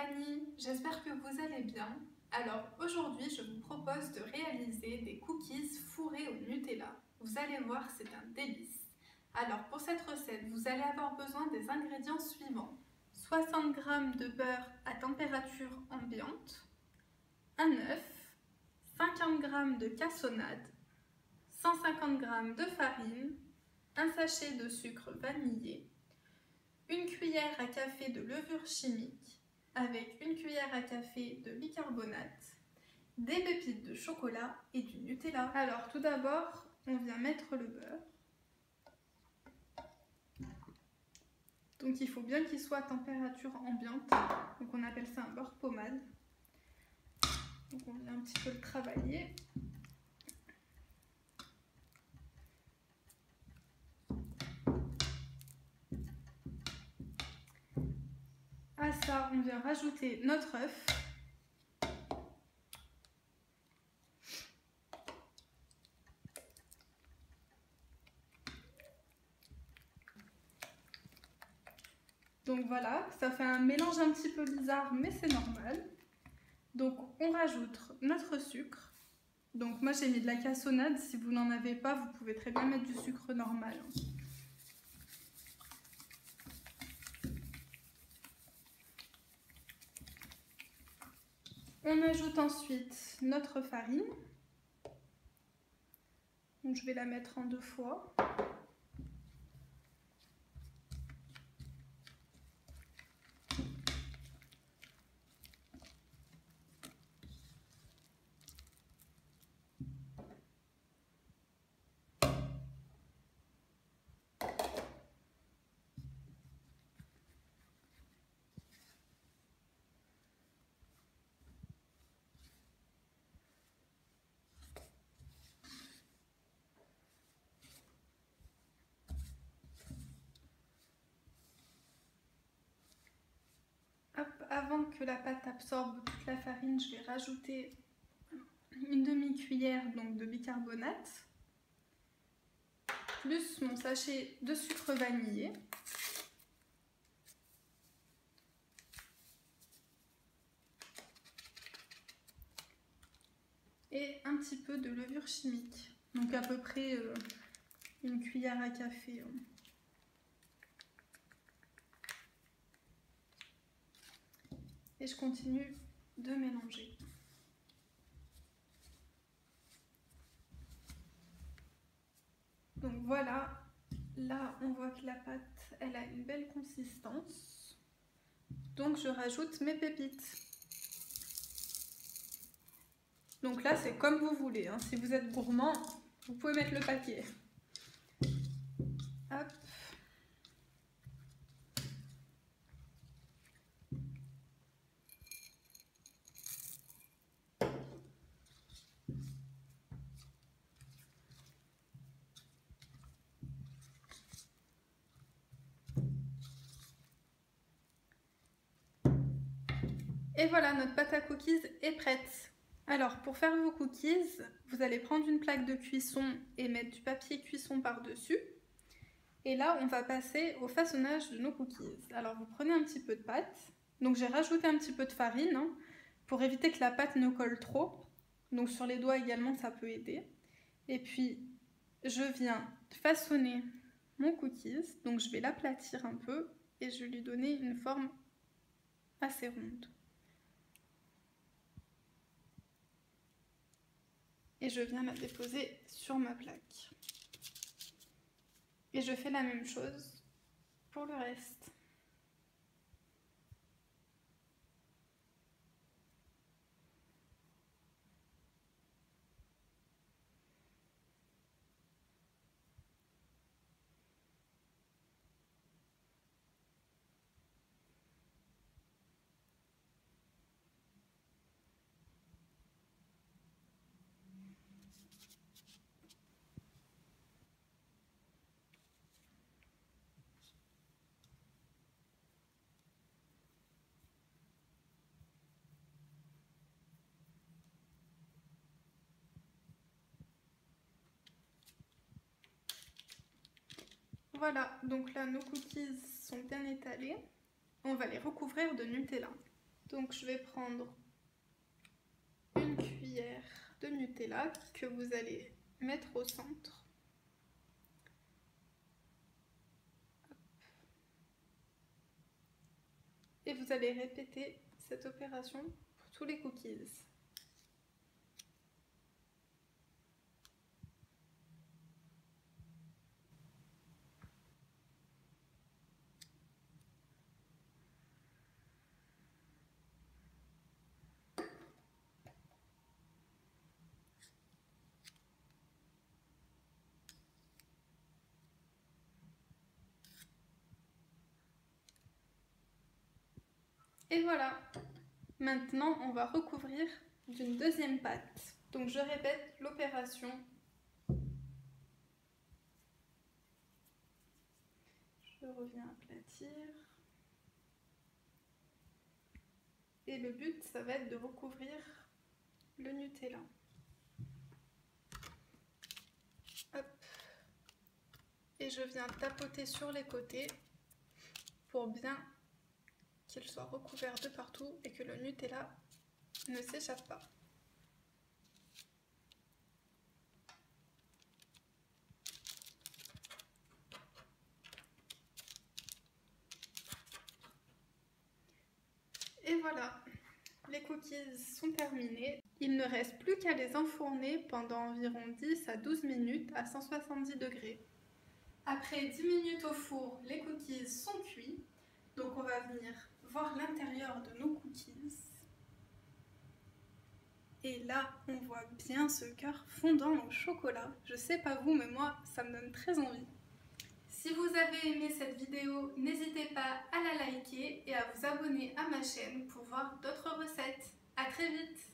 Fanny, j'espère que vous allez bien. Alors aujourd'hui, je vous propose de réaliser des cookies fourrés au Nutella. Vous allez voir, c'est un délice. Alors pour cette recette, vous allez avoir besoin des ingrédients suivants. 60 g de beurre à température ambiante, un œuf, 50 g de cassonade, 150 g de farine, un sachet de sucre vanillé, une cuillère à café de levure chimique avec une cuillère à café de bicarbonate, des pépites de chocolat et du Nutella. Alors tout d'abord, on vient mettre le beurre. Donc il faut bien qu'il soit à température ambiante, donc on appelle ça un beurre pommade. Donc on vient un petit peu le travailler. À ça, on vient rajouter notre œuf. Donc voilà, ça fait un mélange un petit peu bizarre, mais c'est normal. Donc on rajoute notre sucre. Donc moi j'ai mis de la cassonade, si vous n'en avez pas, vous pouvez très bien mettre du sucre normal. On ajoute ensuite notre farine. Donc je vais la mettre en 2 fois. Avant que la pâte absorbe toute la farine, je vais rajouter une demi-cuillère de bicarbonate, plus mon sachet de sucre vanillé. Et un petit peu de levure chimique, donc à peu près une cuillère à café. Et je continue de mélanger. Donc voilà, là on voit que la pâte elle a une belle consistance. Donc je rajoute mes pépites. Donc là c'est comme vous voulez, hein. Si vous êtes gourmand, vous pouvez mettre le paquet. Hop. Et voilà, notre pâte à cookies est prête. Alors pour faire vos cookies, vous allez prendre une plaque de cuisson et mettre du papier cuisson par-dessus. Et là, on va passer au façonnage de nos cookies. Alors vous prenez un petit peu de pâte. Donc j'ai rajouté un petit peu de farine pour éviter que la pâte ne colle trop. Donc sur les doigts également, ça peut aider. Et puis je viens façonner mon cookies. Donc je vais l'aplatir un peu et je vais lui donner une forme assez ronde. Et je viens la déposer sur ma plaque. Et je fais la même chose pour le reste. Voilà, donc là nos cookies sont bien étalés. On va les recouvrir de Nutella. Donc je vais prendre une cuillère de Nutella que vous allez mettre au centre. Et vous allez répéter cette opération pour tous les cookies. Et voilà. Maintenant, on va recouvrir d'une deuxième pâte. Donc je répète l'opération. Je reviens aplatir. Et le but, ça va être de recouvrir le Nutella. Hop. Et je viens tapoter sur les côtés pour bien qu'il soit recouvert de partout et que le Nutella ne s'échappe pas. Et voilà, les cookies sont terminés. Il ne reste plus qu'à les enfourner pendant environ 10 à 12 minutes à 170 degrés. Après 10 minutes au four, les cookies sont cuits. Donc on va venir voir l'intérieur de nos cookies. Et là, on voit bien ce cœur fondant au chocolat. Je sais pas vous, mais moi, ça me donne très envie. Si vous avez aimé cette vidéo, n'hésitez pas à la liker et à vous abonner à ma chaîne pour voir d'autres recettes. À très vite!